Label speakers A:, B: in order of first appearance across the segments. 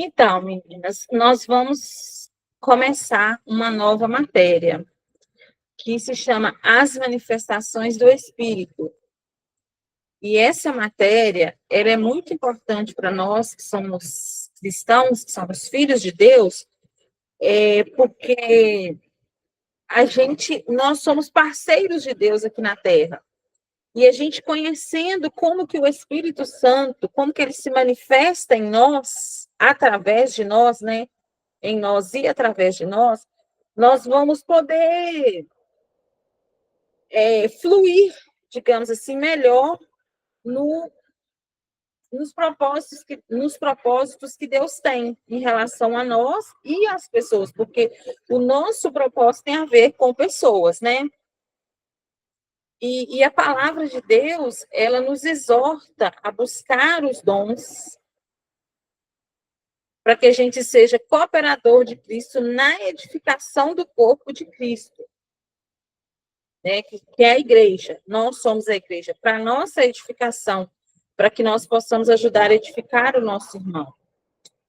A: Então, meninas, nós vamos começar uma nova matéria, que se chama As Manifestações do Espírito. E essa matéria, ela é muito importante para nós, que somos cristãos, que somos filhos de Deus, porque nós somos parceiros de Deus aqui na Terra. E a gente conhecendo como que o Espírito Santo, como que ele se manifesta em nós, através de nós, né? Em nós e através de nós, nós vamos poder fluir, digamos assim, melhor no, nos propósitos que Deus tem em relação a nós e às pessoas, porque o nosso propósito tem a ver com pessoas, né? E a palavra de Deus, ela nos exorta a buscar os dons para que a gente seja cooperador de Cristo na edificação do corpo de Cristo, né? Que é a igreja. Nós somos a igreja. Para a nossa edificação, para que nós possamos ajudar a edificar o nosso irmão.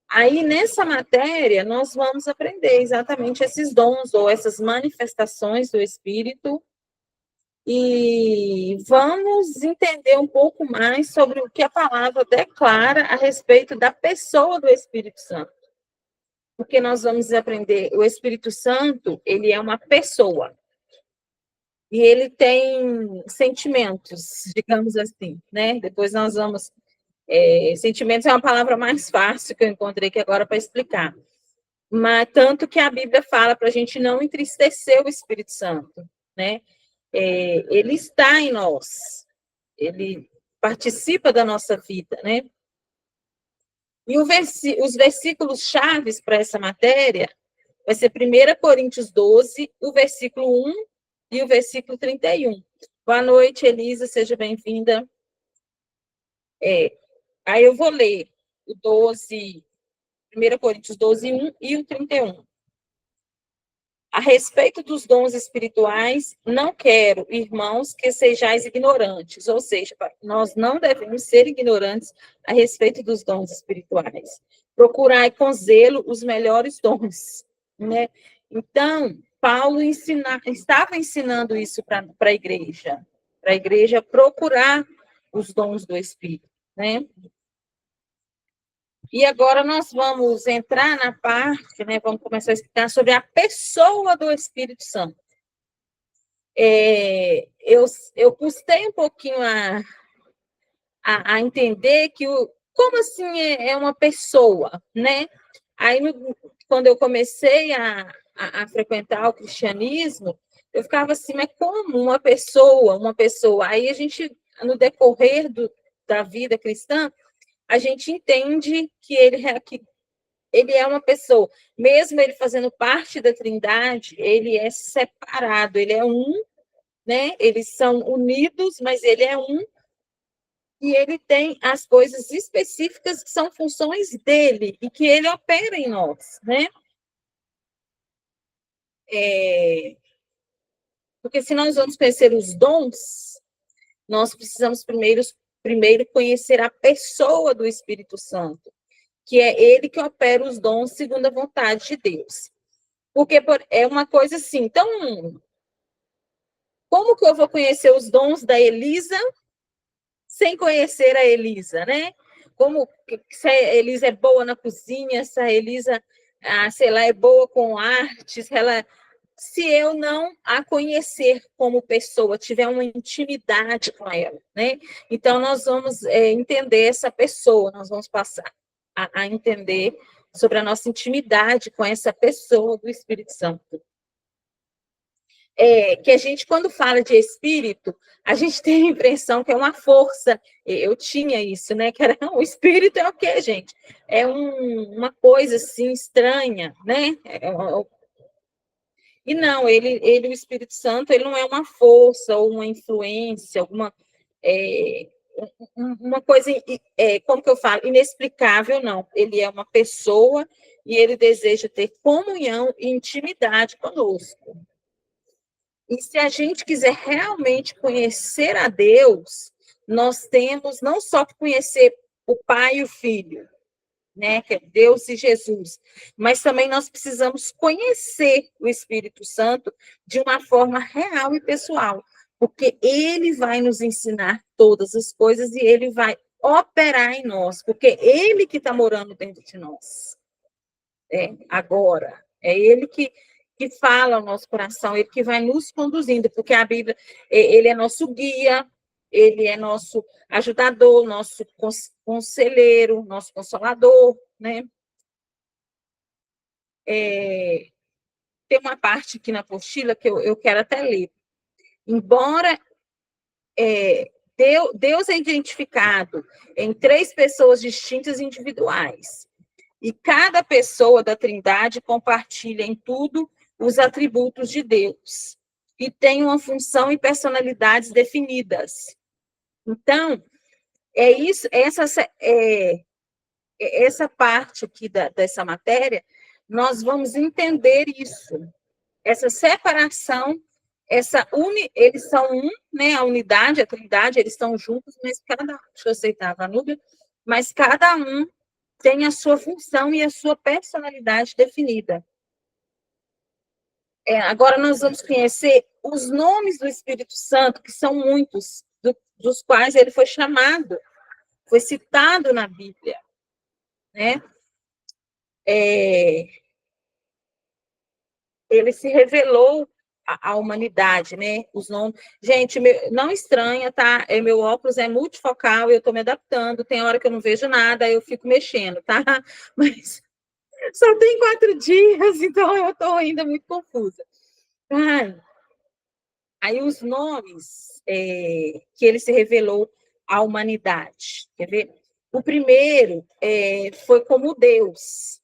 A: Aí, nessa matéria, nós vamos aprender exatamente esses dons ou essas manifestações do Espírito e vamos entender um pouco mais sobre o que a palavra declara a respeito da pessoa do Espírito Santo. Porque nós vamos aprender, o Espírito Santo, ele é uma pessoa. E ele tem sentimentos, digamos assim, né? Depois nós vamos... sentimentos é uma palavra mais fácil que eu encontrei aqui agora para explicar. Mas tanto que a Bíblia fala para a gente não entristecer o Espírito Santo, né? Ele está em nós, ele participa da nossa vida, né? E os versículos chaves para essa matéria vai ser 1 Coríntios 12, o versículo 1 e o versículo 31. Boa noite, Elisa, seja bem-vinda. Aí eu vou ler o 12, 1 Coríntios 12, 1 e o 31. A respeito dos dons espirituais, não quero, irmãos, que sejais ignorantes, ou seja, nós não devemos ser ignorantes a respeito dos dons espirituais. Procurai com zelo os melhores dons, né? Então, Paulo estava ensinando isso para a igreja procurar os dons do Espírito, né? E agora nós vamos entrar na parte, né? Vamos começar a explicar sobre a pessoa do Espírito Santo. Eu custei um pouquinho a entender que como assim é uma pessoa, né? Aí, quando eu comecei a frequentar o cristianismo, eu ficava assim, mas como uma pessoa? Aí a gente, no decorrer da vida cristã, a gente entende que ele é uma pessoa. Mesmo ele fazendo parte da Trindade, ele é separado, ele é um, né? Eles são unidos, mas ele é um, e ele tem as coisas específicas que são funções dele e que ele opera em nós, né? Porque se nós vamos conhecer os dons, nós precisamos primeiro conhecer a pessoa do Espírito Santo, que é ele que opera os dons segundo a vontade de Deus. Porque é uma coisa assim, então, como que eu vou conhecer os dons da Elisa sem conhecer a Elisa, né? Se a Elisa é boa na cozinha, se a Elisa, sei lá, é boa com artes, se eu não a conhecer como pessoa, tiver uma intimidade com ela, né? Então, nós vamos entender essa pessoa, nós vamos passar a entender sobre a nossa intimidade com essa pessoa do Espírito Santo. Que a gente, quando fala de espírito, a gente tem a impressão que é uma força. Eu tinha isso, né? Que era, o espírito é o quê, gente? É uma coisa assim estranha, né? E não, o Espírito Santo, ele não é uma força ou uma influência, uma coisa, como que eu falo, inexplicável, não. Ele é uma pessoa e ele deseja ter comunhão e intimidade conosco. E se a gente quiser realmente conhecer a Deus, nós temos não só que conhecer o Pai e o Filho, né, que é Deus e Jesus, mas também nós precisamos conhecer o Espírito Santo de uma forma real e pessoal, porque ele vai nos ensinar todas as coisas e ele vai operar em nós, porque ele que está morando dentro de nós. Agora, é ele que fala ao nosso coração, ele que vai nos conduzindo, porque a Bíblia, ele é nosso guia, ele é nosso ajudador, nosso conselheiro, nosso consolador, né? Tem uma parte aqui na apostila que eu quero até ler. Embora Deus é identificado em 3 pessoas distintas e individuais, e cada pessoa da Trindade compartilha em tudo os atributos de Deus e tem uma função e personalidades definidas. Então, é isso, essa parte aqui dessa matéria, nós vamos entender isso, essa separação, eles são né, a unidade, a Trindade, eles estão juntos, mas deixa eu aceitar a Núbia, mas cada um tem a sua função e a sua personalidade definida. Agora nós vamos conhecer os nomes do Espírito Santo, que são muitos, dos quais ele foi chamado, foi citado na Bíblia, né? Ele se revelou à humanidade, né? Os nomes. Gente, não estranha, tá? Meu óculos é multifocal, eu estou me adaptando. Tem hora que eu não vejo nada, eu fico mexendo, tá? Mas só tem 4 dias, então eu estou ainda muito confusa. Aí os nomes que ele se revelou à humanidade. Quer ver? O primeiro foi como Deus.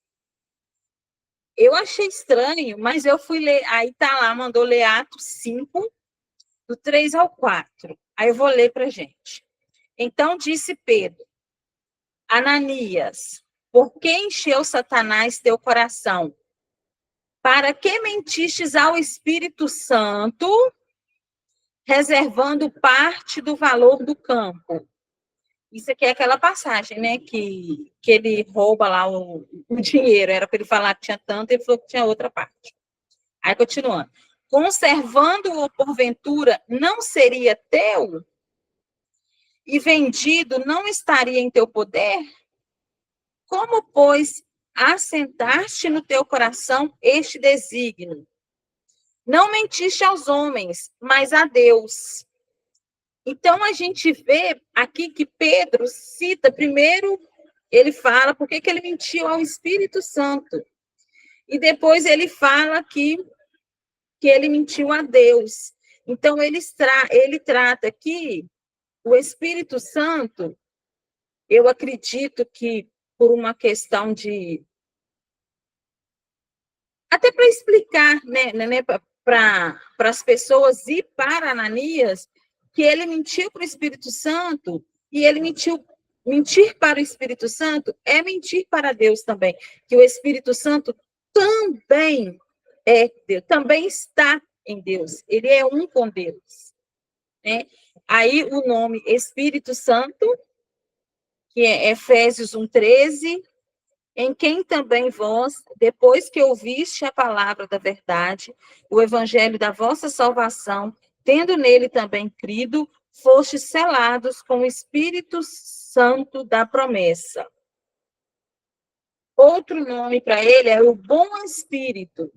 A: Eu achei estranho, mas eu fui ler. Aí tá lá, mandou ler Atos 5, do 3 ao 4. Aí eu vou ler para gente. Então disse Pedro: Ananias, por que encheu Satanás teu coração? Para que mentistes ao Espírito Santo, reservando parte do valor do campo? Isso aqui é aquela passagem, né? Que ele rouba lá o dinheiro. Era para ele falar que tinha tanto, ele falou que tinha outra parte. Aí, continuando. Conservando-o porventura, não seria teu? E vendido, não estaria em teu poder? Como, pois, assentaste no teu coração este desígnio? Não mentiste aos homens, mas a Deus. Então, a gente vê aqui que Pedro cita, primeiro, ele fala por que ele mentiu ao Espírito Santo. E depois ele fala que ele mentiu a Deus. Então, ele trata aqui o Espírito Santo, eu acredito que por uma questão de... Até para explicar, né para as pessoas e para Ananias, que ele mentiu para o Espírito Santo, e ele mentir para o Espírito Santo é mentir para Deus também, que o Espírito Santo também é Deus, também está em Deus, ele é um com Deus, né? Aí o nome Espírito Santo, que é Efésios 1:13, em quem também vós, depois que ouviste a palavra da verdade, o evangelho da vossa salvação, tendo nele também crido, fostes selados com o Espírito Santo da promessa. Outro nome para ele é o Bom Espírito,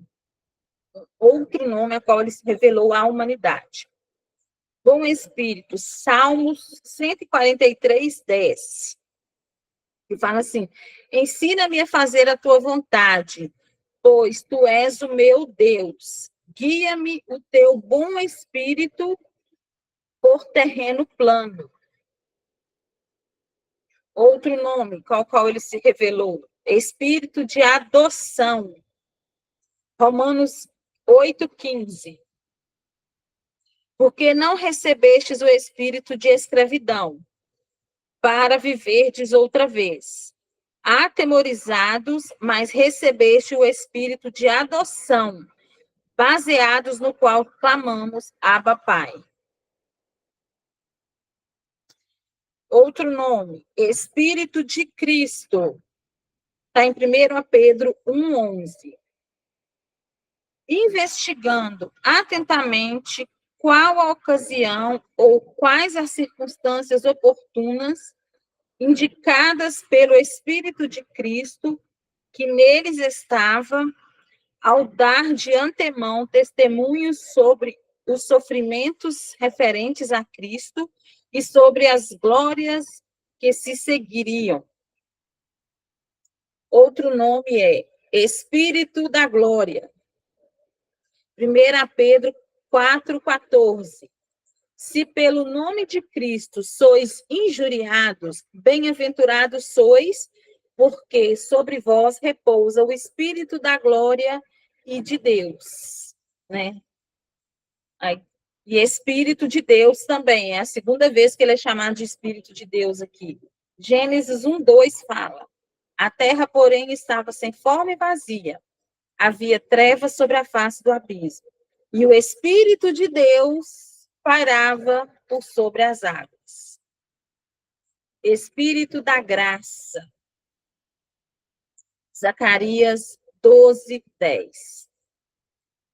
A: outro nome a qual ele se revelou à humanidade. Bom Espírito, Salmos 143:10. Que fala assim: ensina-me a fazer a tua vontade, pois tu és o meu Deus. Guia-me o teu bom espírito por terreno plano. Outro nome, qual ele se revelou? Espírito de adoção. Romanos 8:15. Porque não recebestes o espírito de escravidão, para viverdes outra vez. Atemorizados, mas recebeste o espírito de adoção, baseados no qual clamamos Abba Pai. Outro nome, Espírito de Cristo. Está em 1 Pedro 1,11. Investigando atentamente qual a ocasião ou quais as circunstâncias oportunas indicadas pelo Espírito de Cristo que neles estava, ao dar de antemão testemunhos sobre os sofrimentos referentes a Cristo e sobre as glórias que se seguiriam. Outro nome é Espírito da Glória. 1 Pedro 4,14. Se pelo nome de Cristo sois injuriados, bem-aventurados sois, porque sobre vós repousa o Espírito da glória e de Deus, né? Aí, e Espírito de Deus também, é a segunda vez que ele é chamado de Espírito de Deus aqui. Gênesis 1:2 fala: a terra, porém, estava sem forma e vazia. Havia trevas sobre a face do abismo. E o Espírito de Deus pairava por sobre as águas. Espírito da graça. Zacarias 12:10.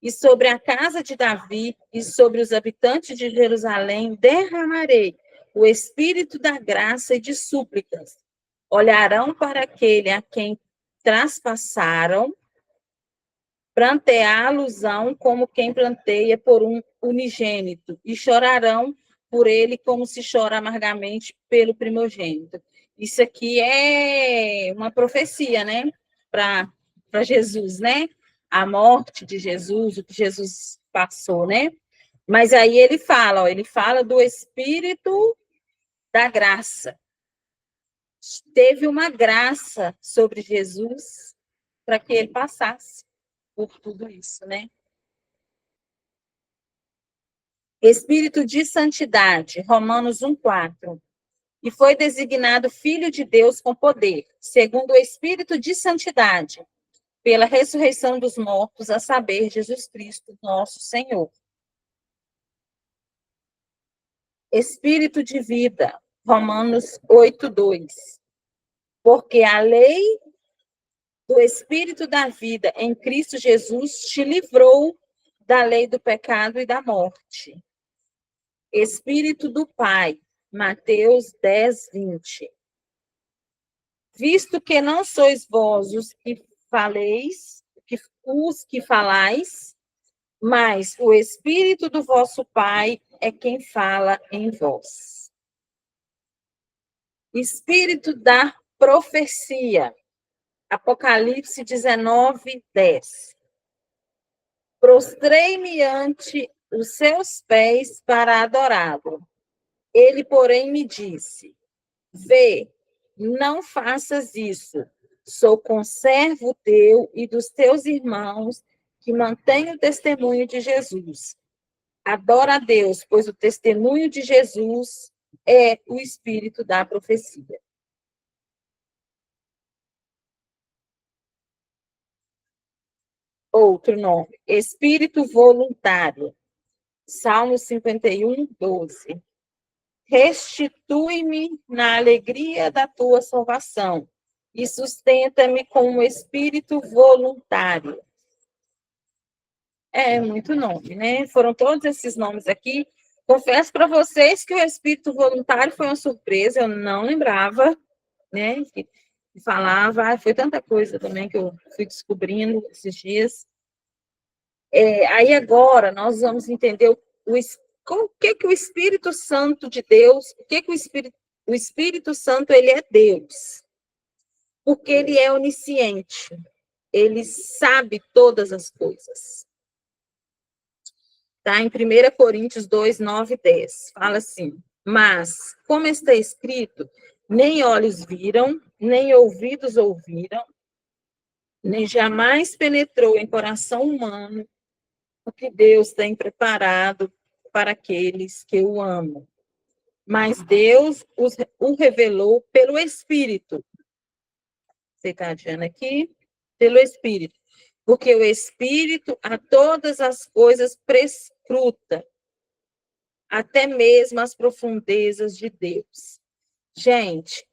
A: E sobre a casa de Davi e sobre os habitantes de Jerusalém derramarei o Espírito da graça e de súplicas. Olharão para aquele a quem traspassaram, plantear alusão como quem planteia por um unigênito, e chorarão por ele como se chora amargamente pelo primogênito. Isso aqui é uma profecia, né? Para Jesus, né? A morte de Jesus, o que Jesus passou, né? Mas aí ele fala, ó, ele fala do Espírito da graça. Teve uma graça sobre Jesus para que ele passasse por tudo isso, né? Espírito de santidade, Romanos 1:4. E foi designado Filho de Deus com poder, segundo o Espírito de santidade, pela ressurreição dos mortos, a saber, Jesus Cristo, nosso Senhor. Espírito de vida, Romanos 8:2. Porque a lei do Espírito da vida em Cristo Jesus te livrou da lei do pecado e da morte. Espírito do Pai, Mateus 10:20. Visto que não sois vós os que faleis, os que falais, mas o Espírito do vosso Pai é quem fala em vós. Espírito da profecia, Apocalipse 19:10. Prostrei-me ante os seus pés para adorá-lo. Ele, porém, me disse: vê, não faças isso. Sou conservo teu e dos teus irmãos que mantêm o testemunho de Jesus. Adora a Deus, pois o testemunho de Jesus é o espírito da profecia. Outro nome, espírito voluntário. Salmo 51:12. Restitui-me na alegria da tua salvação e sustenta-me com um espírito voluntário. É muito nome, né? Foram todos esses nomes aqui. Confesso para vocês que o espírito voluntário foi uma surpresa, eu não lembrava, né? Que falava, foi tanta coisa também que eu fui descobrindo esses dias. Aí agora nós vamos entender o que o Espírito Santo de Deus, o Espírito Santo, ele é Deus, porque ele é onisciente, ele sabe todas as coisas. Tá? Em 1 Coríntios 2, 9 e 10, fala assim: mas, como está escrito, nem olhos viram, nem ouvidos ouviram, nem jamais penetrou em coração humano o que Deus tem preparado para aqueles que o amam. Mas Deus o revelou pelo Espírito. Você está dizendo aqui? Pelo Espírito. Porque o Espírito a todas as coisas prescruta, até mesmo as profundezas de Deus. Gente,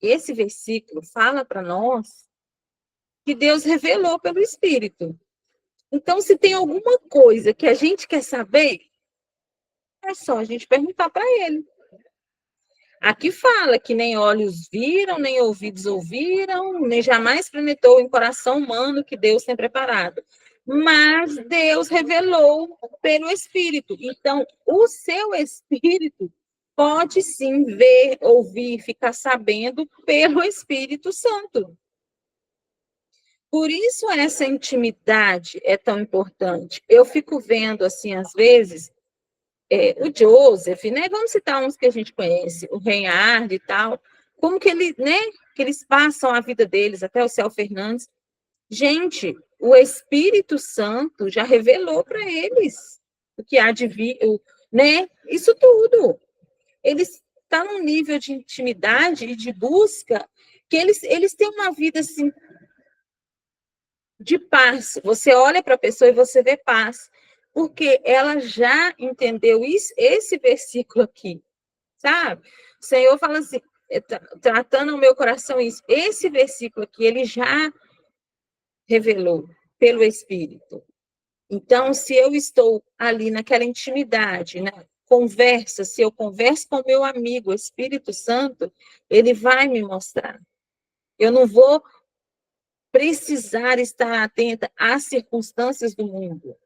A: esse versículo fala para nós que Deus revelou pelo Espírito. Então, se tem alguma coisa que a gente quer saber, é só a gente perguntar para ele. Aqui fala que nem olhos viram, nem ouvidos ouviram, nem jamais penetrou em coração humano que Deus tem preparado. Mas Deus revelou pelo Espírito. Então, o seu Espírito pode sim ver, ouvir, ficar sabendo pelo Espírito Santo. Por isso essa intimidade é tão importante. Eu fico vendo, assim, às vezes, o Joseph, né? Vamos citar uns que a gente conhece, o Reinhard e tal, como que ele, né? Que eles passam a vida deles, até o Céu Fernandes. Gente, o Espírito Santo já revelou para eles o que há de vir, né? Isso tudo. Eles estão num nível de intimidade e de busca que eles têm uma vida assim de paz. Você olha para a pessoa e você vê paz, porque ela já entendeu isso, esse versículo aqui, sabe? O Senhor fala assim, tratando o meu coração isso, esse versículo aqui, ele já revelou pelo Espírito. Então, se eu estou ali naquela intimidade, na conversa, se eu converso com meu amigo, o Espírito Santo, ele vai me mostrar. Eu não vou precisar estar atenta às circunstâncias do mundo.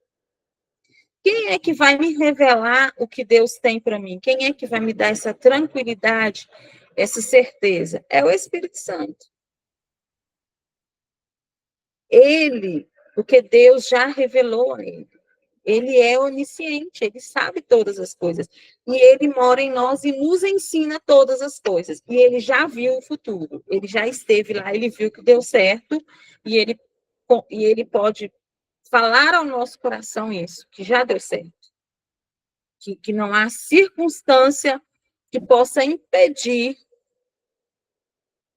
A: Quem é que vai me revelar o que Deus tem para mim? Quem é que vai me dar essa tranquilidade, essa certeza? É o Espírito Santo. Ele, porque Deus já revelou a ele. Ele é onisciente, ele sabe todas as coisas. E ele mora em nós e nos ensina todas as coisas. E ele já viu o futuro. Ele já esteve lá, ele viu que deu certo. E ele pode falar ao nosso coração isso, que já deu certo. Que não há circunstância que possa impedir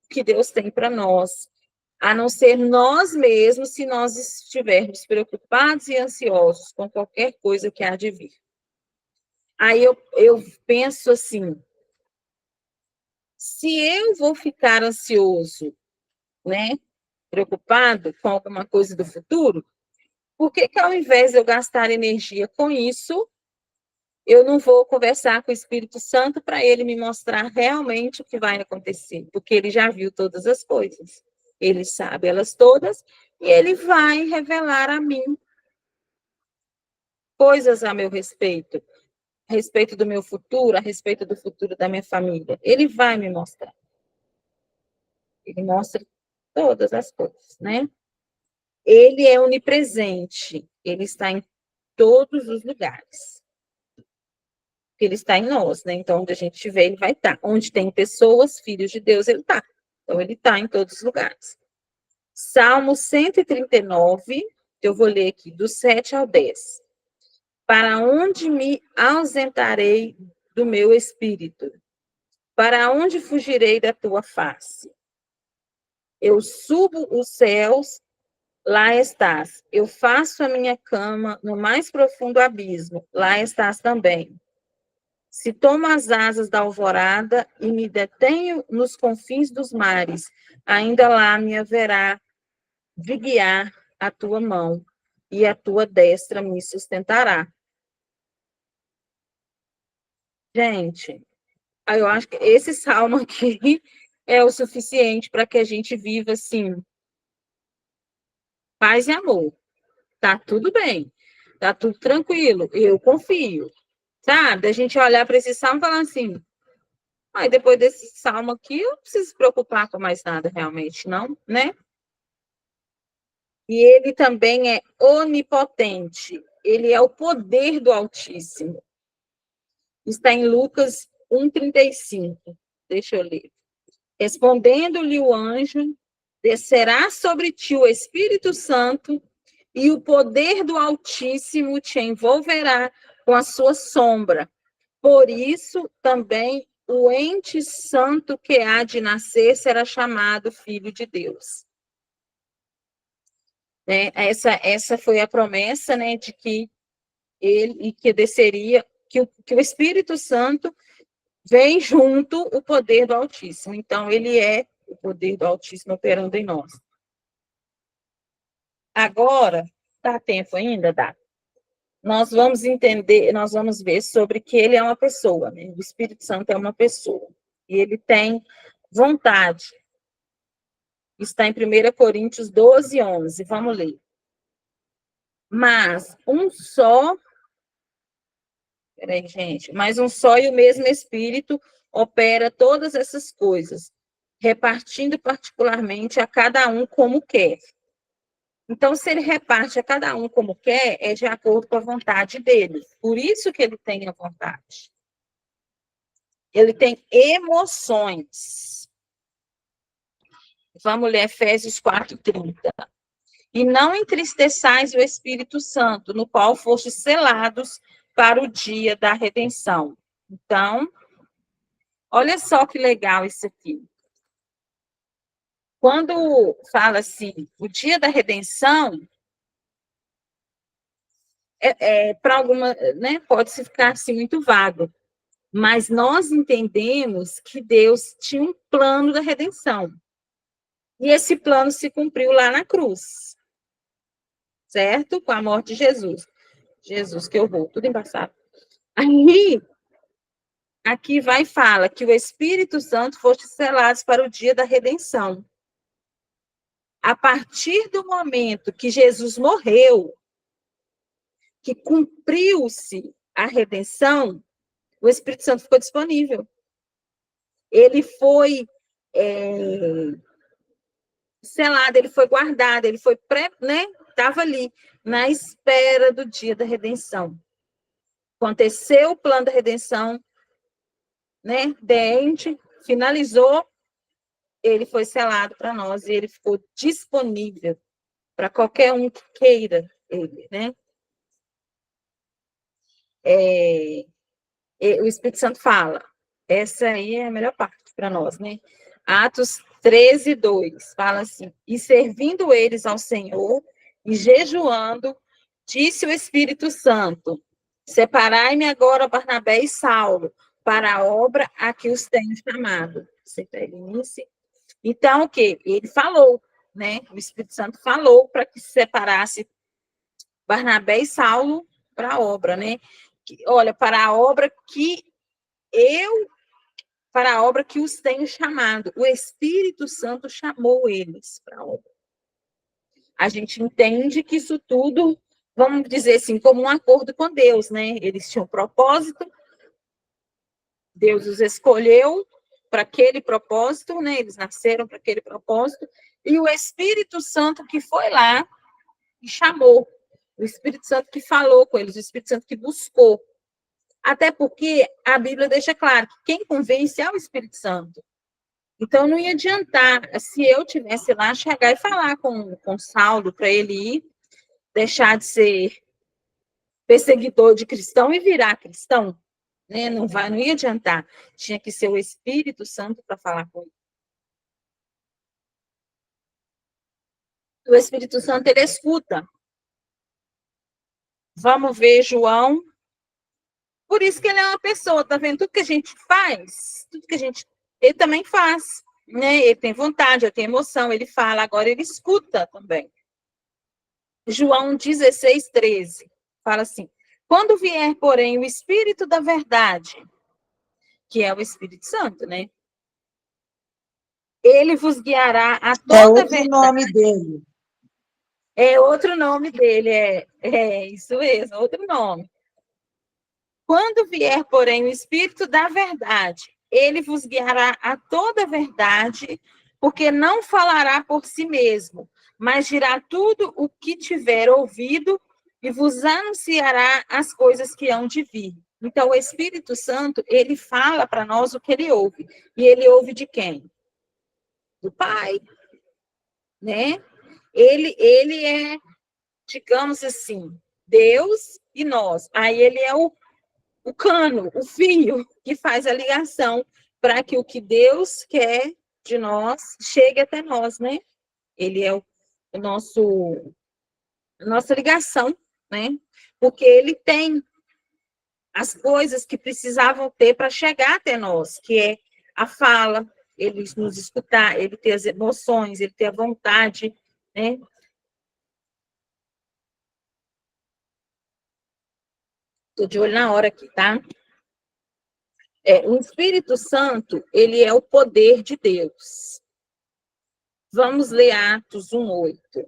A: o que Deus tem para nós, a não ser nós mesmos, se nós estivermos preocupados e ansiosos com qualquer coisa que há de vir. Aí eu penso assim, se eu vou ficar ansioso, né, preocupado com alguma coisa do futuro, por que ao invés de eu gastar energia com isso, eu não vou conversar com o Espírito Santo para ele me mostrar realmente o que vai acontecer, porque ele já viu todas as coisas. Ele sabe elas todas e ele vai revelar a mim coisas a meu respeito, a respeito do meu futuro, a respeito do futuro da minha família. Ele vai me mostrar. Ele mostra todas as coisas, né? Ele é onipresente, ele está em todos os lugares. Ele está em nós, né? Então, onde a gente estiver, ele vai estar. Onde tem pessoas, filhos de Deus, ele está. Então, ele está em todos os lugares. Salmo 139, eu vou ler aqui, do 7 ao 10. Para onde me ausentarei do meu espírito? Para onde fugirei da tua face? Eu subo os céus, lá estás. Eu faço a minha cama no mais profundo abismo, lá estás também. Se tomo as asas da alvorada e me detenho nos confins dos mares, ainda lá me haverá de guiar a tua mão, e a tua destra me sustentará. Gente, eu acho que esse salmo aqui é o suficiente para que a gente viva assim, paz e amor. Tá tudo bem, tá tudo tranquilo, eu confio. Sabe? A gente olhar para esse salmo e falar assim, aí depois desse salmo aqui, eu não preciso se preocupar com mais nada realmente, não, né? E ele também é onipotente. Ele é o poder do Altíssimo. Está em Lucas 1,35. Deixa eu ler. Respondendo-lhe o anjo, descerá sobre ti o Espírito Santo e o poder do Altíssimo te envolverá com a sua sombra. Por isso, também o ente santo que há de nascer será chamado Filho de Deus. Né? Essa foi a promessa, né, de que ele que desceria, que o Espírito Santo vem junto o poder do Altíssimo. Então, ele é o poder do Altíssimo operando em nós. Agora, dá tempo ainda? Dá. Nós vamos entender, nós vamos ver sobre que ele é uma pessoa, né? O Espírito Santo é uma pessoa. E ele tem vontade. Está em 1 Coríntios 12, 11. Vamos ler. Mas um só... Peraí, gente. Mas um só e o mesmo Espírito opera todas essas coisas, repartindo particularmente a cada um como quer. Então, se ele reparte a cada um como quer, é de acordo com a vontade dele. Por isso que ele tem a vontade. Ele tem emoções. Vamos ler Efésios 4:30. E não entristeçais o Espírito Santo, no qual fostes selados para o dia da redenção. Então, olha só que legal isso aqui. Quando fala assim, o dia da redenção, para alguma, né, pode se ficar assim muito vago, mas nós entendemos que Deus tinha um plano da redenção. E esse plano se cumpriu lá na cruz, certo? Com a morte de Jesus. Jesus, que horror, tudo embaçado. Aí, aqui vai e fala que o Espírito Santo foste selados para o dia da redenção. A partir do momento que Jesus morreu, que cumpriu-se a redenção, o Espírito Santo ficou disponível. Ele foi selado, ele foi guardado, ele foi né? Estava ali, na espera do dia da redenção. Aconteceu o plano da redenção, né? Dente, finalizou, ele foi selado para nós e ele ficou disponível para qualquer um que queira ele, né? O Espírito Santo fala, essa aí é a melhor parte para nós, né? Atos 13:2, fala assim, e servindo eles ao Senhor, e jejuando, disse o Espírito Santo, separai-me agora Barnabé e Saulo, para a obra a que os tenho chamado. Então, o quê? Ele falou, né? O Espírito Santo falou para que se separasse Barnabé e Saulo para a obra, né? Olha, para a obra que os tenho chamado. O Espírito Santo chamou eles para a obra. A gente entende que isso tudo, vamos dizer assim, como um acordo com Deus, né? Eles tinham um propósito, Deus os escolheu para aquele propósito, né? Eles nasceram para aquele propósito, e o Espírito Santo que foi lá e chamou, o Espírito Santo que falou com eles, o Espírito Santo que buscou. Até porque a Bíblia deixa claro que quem convence é o Espírito Santo. Então, não ia adiantar, se eu tivesse lá, chegar e falar com Saulo para ele ir, deixar de ser perseguidor de cristão e virar cristão. Né? Não ia adiantar. Tinha que ser o Espírito Santo para falar com ele. O Espírito Santo, ele escuta. Vamos ver João. Por isso que ele é uma pessoa, tá vendo? Tudo que a gente faz, ele também faz. Né? Ele tem vontade, ele tem emoção, ele fala, agora ele escuta também. João 16:13, fala assim, quando vier, porém, o Espírito da verdade, que é o Espírito Santo, né? Ele vos guiará a toda a verdade.
B: É outro nome dele.
A: É outro nome dele, é isso mesmo, outro nome. Quando vier, porém, o Espírito da verdade, ele vos guiará a toda a verdade, porque não falará por si mesmo, mas dirá tudo o que tiver ouvido e vos anunciará as coisas que hão de vir. Então, o Espírito Santo, ele fala para nós o que ele ouve. E ele ouve de quem? Do Pai, né? Ele é, digamos assim, Deus e nós. Aí ele é o cano, o fio que faz a ligação para que o que Deus quer de nós chegue até nós, né? Ele é a nossa ligação, né? Porque ele tem as coisas que precisavam ter para chegar até nós, que é a fala, ele nos escutar, ele ter as emoções, ele ter a vontade, né? Estou de olho na hora aqui, tá? O Espírito Santo, ele é o poder de Deus. Vamos ler Atos 1:8.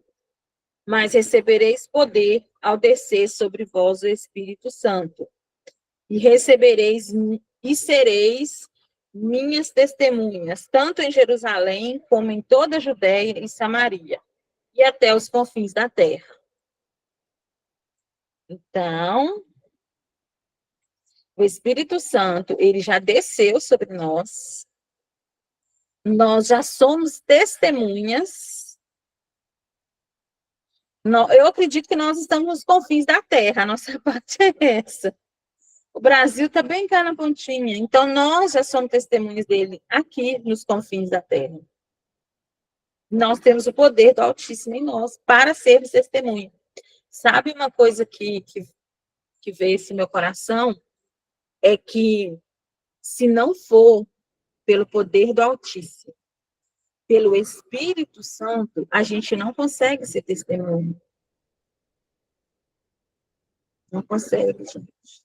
A: Mas recebereis poder ao descer sobre vós o Espírito Santo, e recebereis e sereis minhas testemunhas, tanto em Jerusalém como em toda a Judéia e Samaria, e até os confins da terra. Então, o Espírito Santo, ele já desceu sobre nós já somos testemunhas. Eu acredito que nós estamos nos confins da terra, a nossa parte é essa. O Brasil está bem cá na pontinha, então nós já somos testemunhas dele aqui nos confins da terra. Nós temos o poder do Altíssimo em nós para sermos testemunha. Sabe uma coisa que veio esse meu coração? É que se não for pelo poder do Altíssimo, pelo Espírito Santo, a gente não consegue ser testemunha. Não consegue, gente.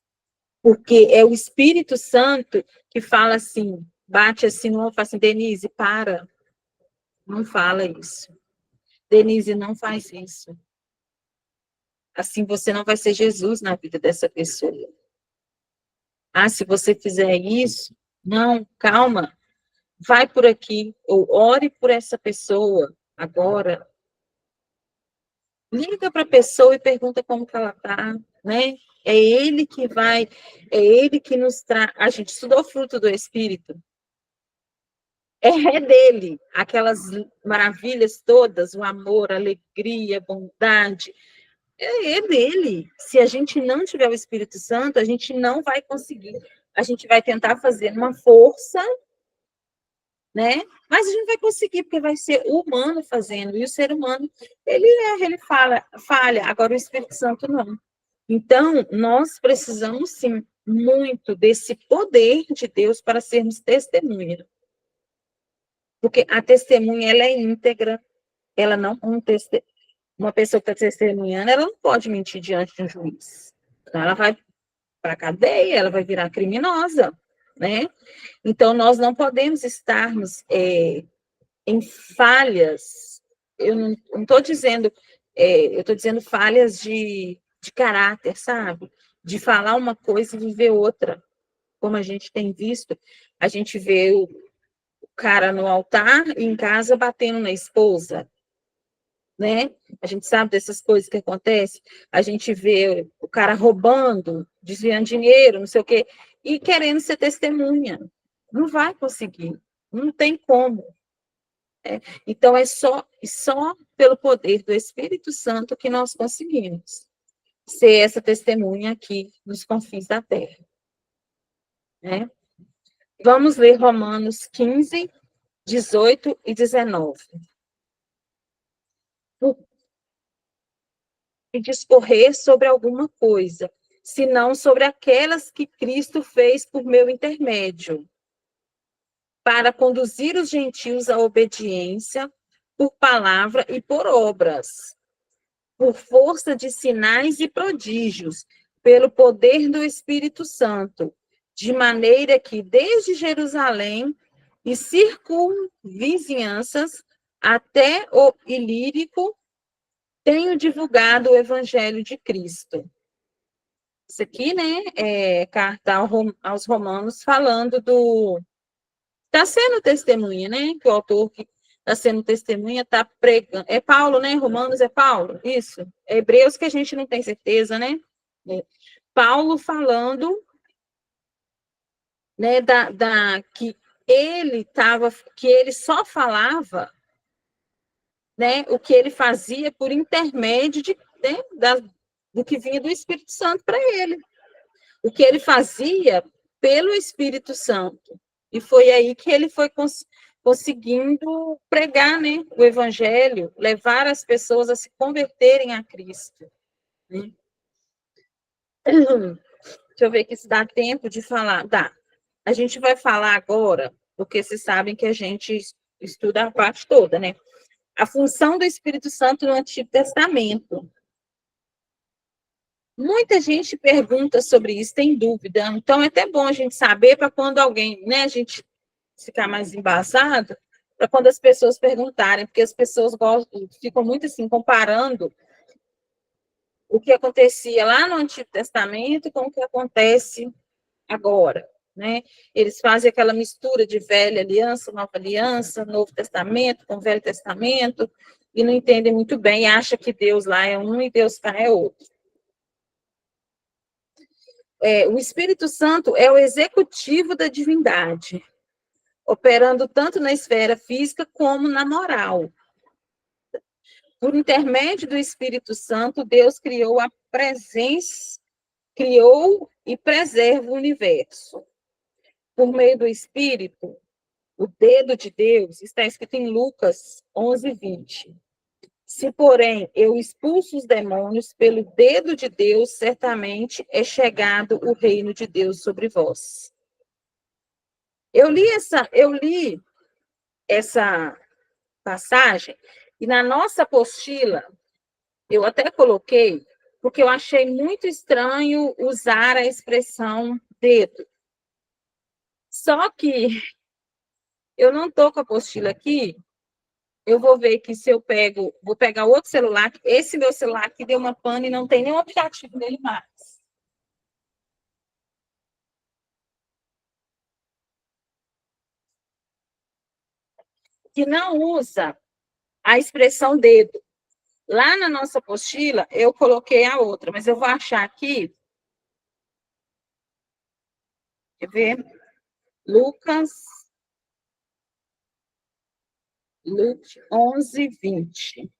A: Porque é o Espírito Santo que fala assim, bate assim no ombro e fala assim, Denise, para. Não fala isso. Denise, não faz isso. Assim você não vai ser Jesus na vida dessa pessoa. Ah, se você fizer isso, não, calma. Vai por aqui, ou ore por essa pessoa agora. Liga para a pessoa e pergunta como que ela está, né? É ele que vai, é ele que nos traz. A gente estudou o fruto do Espírito. É dele, aquelas maravilhas todas, o amor, a alegria, a bondade. É dele. Se a gente não tiver o Espírito Santo, a gente não vai conseguir. A gente vai tentar fazer uma força, né? Mas a gente vai conseguir, porque vai ser o humano fazendo. E o ser humano, ele falha. Agora o Espírito Santo não. Então, nós precisamos, sim, muito desse poder de Deus para sermos testemunha. Porque a testemunha, ela é íntegra, ela não uma pessoa que está testemunhando, ela não pode mentir diante de um juiz. Então, ela vai para a cadeia, ela vai virar criminosa, né? Então, nós não podemos estarmos em falhas. Eu não estou dizendo, eu estou dizendo falhas de caráter, sabe? De falar uma coisa e viver outra. Como a gente tem visto, a gente vê o cara no altar e em casa batendo na esposa, né? A gente sabe dessas coisas que acontecem. A gente vê o cara roubando, desviando dinheiro, não sei o quê, e querendo ser testemunha. Não vai conseguir, não tem como. Então, é só pelo poder do Espírito Santo que nós conseguimos ser essa testemunha aqui nos confins da terra. Né? Vamos ler Romanos 15, 18 e 19. E discorrer sobre alguma coisa, senão sobre aquelas que Cristo fez por meu intermédio, para conduzir os gentios à obediência por palavra e por obras, por força de sinais e prodígios, pelo poder do Espírito Santo, de maneira que desde Jerusalém e circunvizinhanças até o Ilírico tenho divulgado o Evangelho de Cristo. Isso aqui, né, é carta aos Romanos falando está sendo testemunha, né, que o autor que está sendo testemunha está pregando. É Paulo, né, Romanos é Paulo, isso. É Hebreus que a gente não tem certeza, né. Paulo falando, né, que ele só falava, né, o que ele fazia por intermédio do que vinha do Espírito Santo para ele. O que ele fazia pelo Espírito Santo. E foi aí que ele foi conseguindo pregar, né, o Evangelho, levar as pessoas a se converterem a Cristo. Né? Deixa eu ver aqui se dá tempo de falar. Dá. A gente vai falar agora porque vocês sabem que a gente estuda a parte toda, né? A função do Espírito Santo no Antigo Testamento. Muita gente pergunta sobre isso, tem dúvida. Então, é até bom a gente saber para quando alguém, né, a gente ficar mais embasado, para quando as pessoas perguntarem, porque as pessoas gostam, ficam muito assim, comparando o que acontecia lá no Antigo Testamento com o que acontece agora, né? Eles fazem aquela mistura de velha aliança, nova aliança, Novo Testamento com Velho Testamento, e não entendem muito bem, acham que Deus lá é um e Deus cá é outro. O Espírito Santo é o executivo da divindade, operando tanto na esfera física como na moral. Por intermédio do Espírito Santo, Deus criou a presença, criou e preserva o universo. Por meio do Espírito, o dedo de Deus, está escrito em Lucas 11:20. Se, porém, eu expulso os demônios pelo dedo de Deus, certamente é chegado o reino de Deus sobre vós. Eu li essa passagem e na nossa apostila eu até coloquei, porque eu achei muito estranho usar a expressão dedo. Só que eu não estou com a apostila aqui, eu vou ver que se eu vou pegar outro celular, esse meu celular aqui deu uma pane e não tem nenhum aplicativo nele mais. Que não usa a expressão dedo. Lá na nossa apostila, eu coloquei a outra, mas eu vou achar aqui. Quer ver? Lucas 11:20.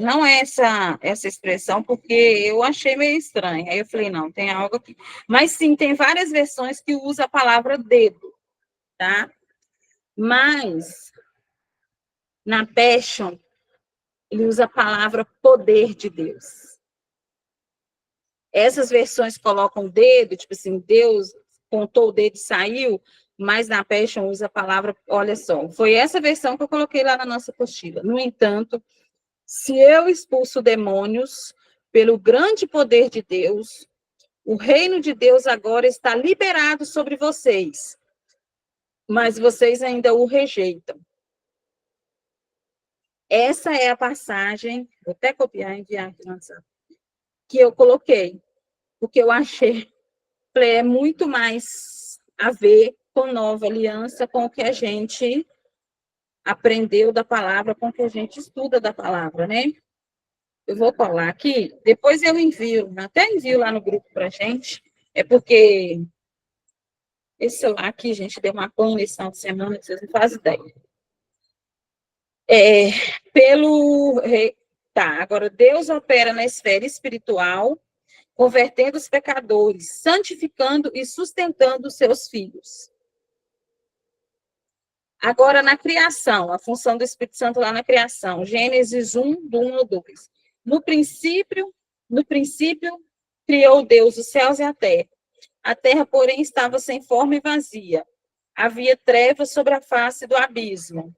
A: Não é essa expressão, porque eu achei meio estranha. Aí eu falei, não, tem algo aqui. Mas sim, tem várias versões que usam a palavra dedo, tá? Mas, na Passion, ele usa a palavra poder de Deus. Essas versões colocam dedo, tipo assim, Deus contou o dedo e saiu, mas na Passion usa a palavra, olha só, foi essa versão que eu coloquei lá na nossa apostila. No entanto, se eu expulso demônios pelo grande poder de Deus, o reino de Deus agora está liberado sobre vocês, mas vocês ainda o rejeitam. Essa é a passagem, vou até copiar e enviar aqui no WhatsApp, que eu coloquei, porque eu achei é muito mais a ver com nova aliança, com o que a gente aprendeu da palavra, com o que a gente estuda da palavra, né? Eu vou colar aqui, depois eu envio, até envio lá no grupo para a gente, é porque esse celular aqui, gente, deu uma pane nesse final de semana, vocês não fazem ideia. Pelo. Tá, agora Deus opera na esfera espiritual, convertendo os pecadores, santificando e sustentando os seus filhos. Agora, na criação, a função do Espírito Santo lá na criação, Gênesis 1, do 1 ao 2. No princípio, criou Deus os céus e a terra. A terra, porém, estava sem forma e vazia. Havia trevas sobre a face do abismo.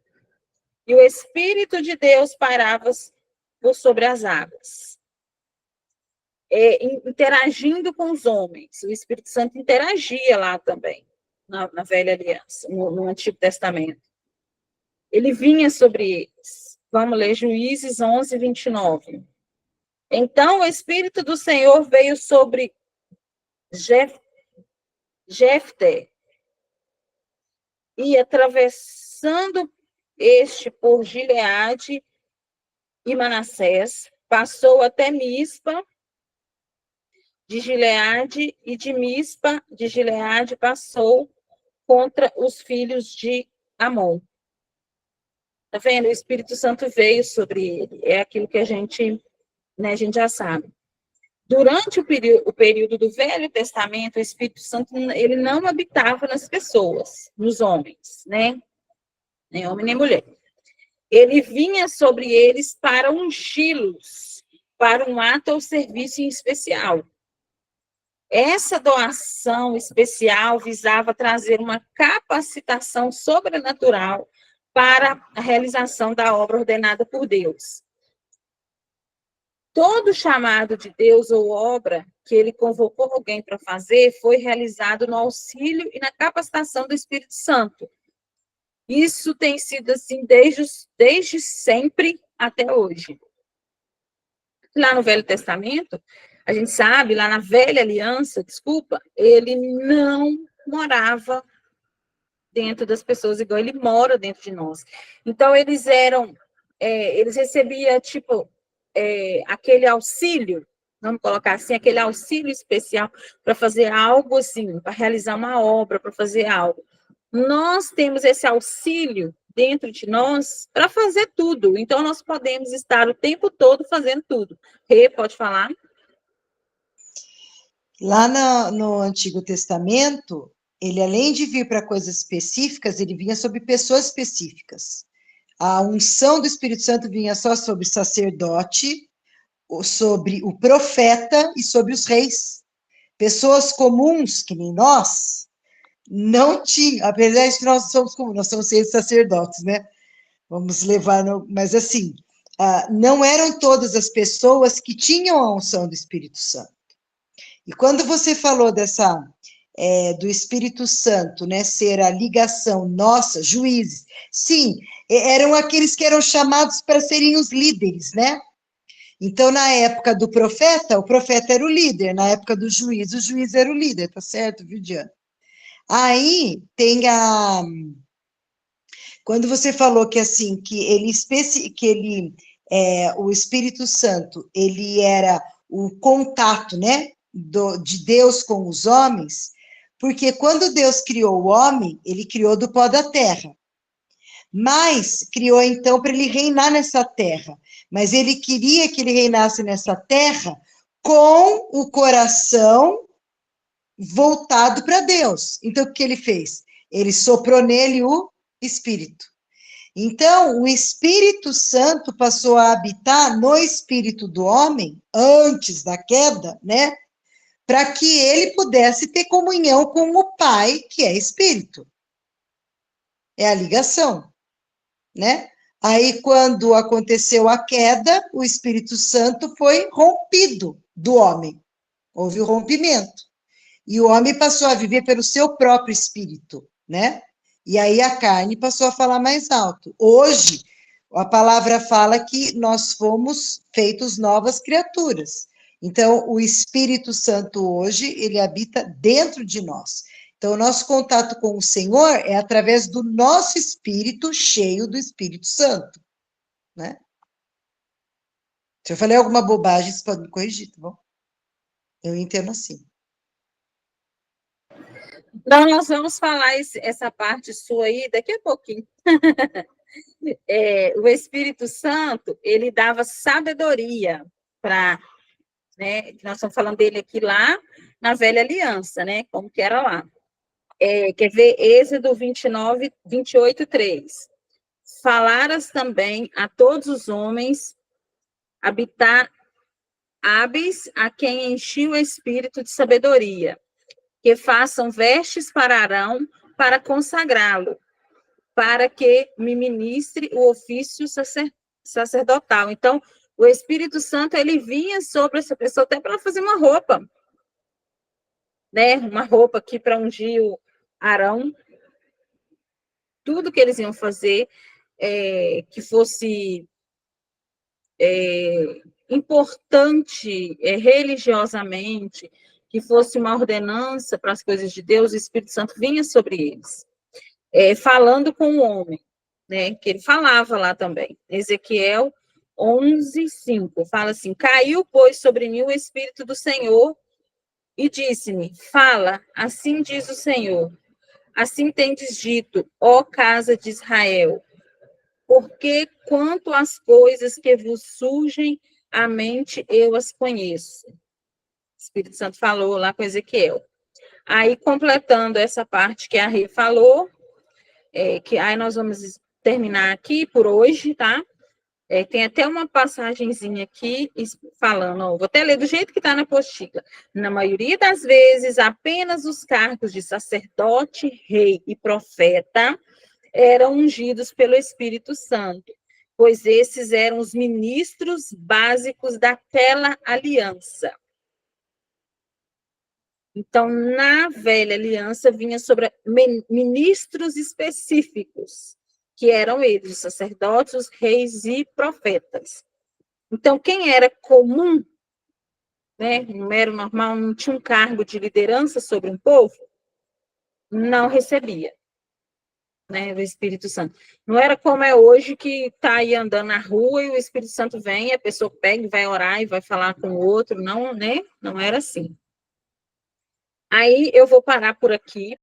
A: E o Espírito de Deus pairava por sobre as águas. Interagindo com os homens. O Espírito Santo interagia lá também, na Velha Aliança, no Antigo Testamento. Ele vinha sobre eles. Vamos ler Juízes 11:29. Então o Espírito do Senhor veio sobre Jefté, e atravessando este por Gileade e Manassés, passou até Mispa de Gileade, e de Mispa de Gileade passou contra os filhos de Amon. Tá vendo? O Espírito Santo veio sobre ele. É aquilo que a gente já sabe. Durante o período do Velho Testamento, o Espírito Santo ele não habitava nas pessoas, nos homens, né? Nem homem nem mulher. Ele vinha sobre eles para ungí-los, para um ato ou serviço em especial. Essa doação especial visava trazer uma capacitação sobrenatural para a realização da obra ordenada por Deus. Todo chamado de Deus ou obra que ele convocou alguém para fazer foi realizado no auxílio e na capacitação do Espírito Santo. Isso tem sido assim desde sempre até hoje. Lá no Velho Testamento, a gente sabe, lá na Velha Aliança, desculpa, ele não morava dentro das pessoas igual ele mora dentro de nós. Então, eles recebiam, tipo, aquele auxílio, vamos colocar assim, aquele auxílio especial para fazer algo assim, para realizar uma obra, para fazer algo. Nós temos esse auxílio dentro de nós para fazer tudo. Então, nós podemos estar o tempo todo fazendo tudo. Rê, pode falar?
B: Lá no Antigo Testamento, ele, além de vir para coisas específicas, ele vinha sobre pessoas específicas. A unção do Espírito Santo vinha só sobre sacerdote, sobre o profeta e sobre os reis. Pessoas comuns, que nem nós, não tinham, apesar de que nós somos comuns, nós somos seis sacerdotes, né? Vamos levar, mas assim, não eram todas as pessoas que tinham a unção do Espírito Santo. E quando você falou do Espírito Santo, né, ser a ligação nossa, juízes, sim, eram aqueles que eram chamados para serem os líderes, né? Então, na época do profeta, o profeta era o líder, na época do juiz, o juiz era o líder, tá certo, viu, Diana? Aí tem quando você falou que assim, o Espírito Santo, ele era o contato, né, de Deus com os homens, porque quando Deus criou o homem, ele criou do pó da terra. Mas criou então para ele reinar nessa terra. Mas ele queria que ele reinasse nessa terra com o coração voltado para Deus. Então, o que ele fez? Ele soprou nele o Espírito. Então, o Espírito Santo passou a habitar no espírito do homem, antes da queda, né? Para que ele pudesse ter comunhão com o Pai, que é Espírito. É a ligação, né? Aí, quando aconteceu a queda, o Espírito Santo foi rompido do homem. Houve o rompimento. E o homem passou a viver pelo seu próprio espírito, né? E aí a carne passou a falar mais alto. Hoje, a palavra fala que nós fomos feitos novas criaturas. Então, o Espírito Santo hoje, ele habita dentro de nós. Então, o nosso contato com o Senhor é através do nosso espírito cheio do Espírito Santo, né? Se eu falei alguma bobagem, você pode me corrigir, tá bom? Eu entendo assim.
A: Então, nós vamos falar essa parte sua aí daqui a pouquinho. O Espírito Santo, ele dava sabedoria para, né, nós estamos falando dele aqui lá na Velha Aliança, né, como que era lá. Quer ver Êxodo 29, 28, 3. Falaras também a todos os homens, habitar hábeis a quem enchi o espírito de sabedoria, que façam vestes para Arão, para consagrá-lo, para que me ministre o ofício sacerdotal. Então, o Espírito Santo, ele vinha sobre essa pessoa até para fazer uma roupa, né? Uma roupa aqui para ungir o Arão. Tudo que eles iam fazer, que fosse importante religiosamente, que fosse uma ordenança para as coisas de Deus, o Espírito Santo vinha sobre eles. Falando com o homem, né, que ele falava lá também. Ezequiel 11:5 fala assim: caiu, pois, sobre mim o Espírito do Senhor e disse-me: fala, assim diz o Senhor, assim tendes dito, ó casa de Israel, porque quanto às coisas que vos surgem à mente, eu as conheço. O Espírito Santo falou lá com Ezequiel. Aí, completando essa parte que a Rê falou, que aí nós vamos terminar aqui por hoje, tá? Tem até uma passagenzinha aqui falando, ó, vou até ler do jeito que está na apostila. Na maioria das vezes, apenas os cargos de sacerdote, rei e profeta eram ungidos pelo Espírito Santo, pois esses eram os ministros básicos daquela aliança. Então, na velha aliança, vinha sobre ministros específicos, que eram eles, os sacerdotes, os reis e profetas. Então, quem era comum, né, não era normal, não tinha um cargo de liderança sobre um povo, não recebia, né, o Espírito Santo. Não era como é hoje, que está aí andando na rua e o Espírito Santo vem, a pessoa pega e vai orar e vai falar com o outro, não, né? Não era assim. Aí eu vou parar por aqui.